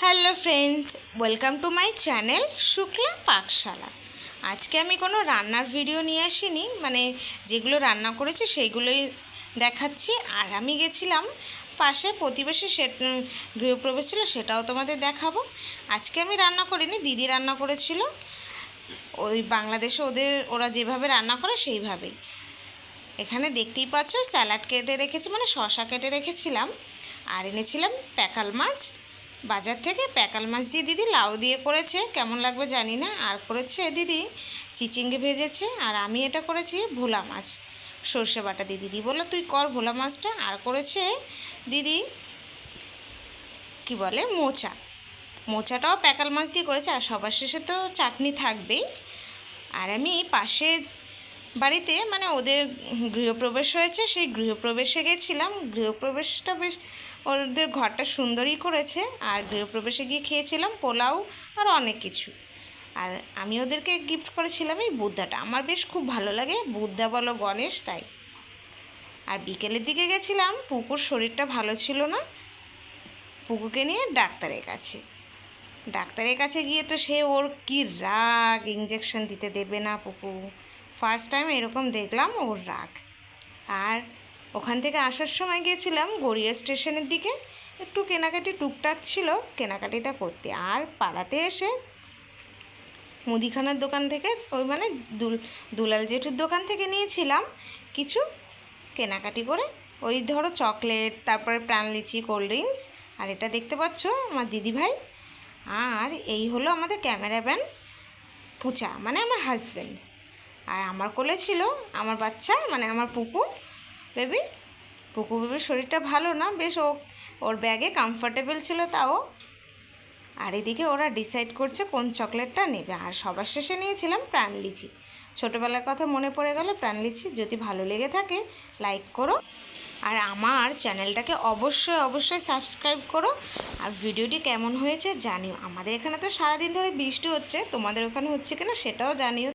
Hello friends, welcome to my channel Shukla Pakshala. আজকে আমি কোনো রান্নার ভিডিও নিয়ে আসিনি, যেগুলো রান্না করেছি সেইগুলোই দেখাচ্ছি। আর আমি গেছিলাম পাশে প্রতিবেশী গৃহপ্রবেশ ছিল, সেটাও তোমাদের দেখাবো। আজকে আমি রান্না করিনি, দিদি রান্না করেছিল। ওই বাংলাদেশে ওরা যেভাবে রান্না করে সেইভাবেই। এখানে দেখতেই পাচ্ছ স্যালাড কেটে রেখেছি, শসা কেটে রেখেছিলাম। আর এনেছিলাম প্যাকাল মাছ বাজার থেকে। প্যাকাল মাছ দিয়ে দিদি লাউ দিয়ে করেছে, কেমন লাগবে জানি না। আর করেছে দিদি চিচিঙ্গে ভেজেছে। আর আমি এটা করেছি ভোলা মাছ সর্ষে বাটা দিয়ে। দিদি বললো তুই কর ভোলা মাছটা। আর করেছে দিদি কি বলে মোচাটাও প্যাকাল মাছ দিয়ে করেছে। আর সবার শেষে তো চাটনি থাকবেই। আর আমি পাশে বাড়িতে ওদের গৃহপ্রবেশ হয়েছে, সেই গৃহপ্রবেশে গেছিলাম। গৃহপ্রবেশটা বেশ ওদের ঘরটা সুন্দরই করেছে। আর গৃহপ্রবেশে গিয়ে খেয়েছিলাম পোলাও আর অনেক কিছু। আর আমি ওদেরকে গিফট করেছিলাম এই বুদ্ধাটা, আমার বেশ খুব ভালো লাগে, বুদ্ধা বলো গণেশ তাই। আর বিকেলের দিকে গেছিলাম, পুকুর শরীরটা ভালো ছিল না, পুকুকে নিয়ে ডাক্তারের কাছে গিয়ে তো সে ওর কি রাগ, ইঞ্জেকশন দিতে দেবে না পুকু। ফার্স্ট টাইম এরকম দেখলাম ওর রাগ। আর ওখান থেকে আসার সময় গিয়েছিলাম গড়িয়া স্টেশনের দিকে, একটু কেনাকাটি টুকটাক ছিল, কেনাকাটিটা করতে। আর পাড়াতে এসে মুদিখানার দোকান থেকে ওই দুলাল জেঠুর দোকান থেকে নিয়েছিলাম কিছু কেনাকাটি করে। ওই ধরো চকলেট, তারপরে প্রাণ লিচি, কোল্ড ড্রিঙ্কস। আর এটা দেখতে পাচ্ছ আমার দিদিভাই। আর এই হলো আমাদের ক্যামেরাম্যান পুচা, আমার হাজব্যান্ড। আর আমার কোলে ছিল আমার বাচ্চা, আমার পুকু বেবির শরীরটা ভালো না, বেশ ওর ব্যাগে কমফর্টেবল ছিল তাও। আর এদিকে ওরা ডিসাইড করছে কোন চকলেটটা নেবে। আর সবার শেষে নিয়েছিলাম প্রাণ লিচি। ছোটোবেলার কথা মনে পড়ে গেল প্রাণ লিচি। যদি ভালো লেগে থাকে লাইক করো, আর আমার চ্যানেলটাকে অবশ্যই সাবস্ক্রাইব করো। আর ভিডিওটি কেমন হয়েছে জানিও। আমাদের এখানে তো সারাদিন ধরে বৃষ্টি হচ্ছে, তোমাদের ওখানে হচ্ছে কিনা সেটাও জানিও।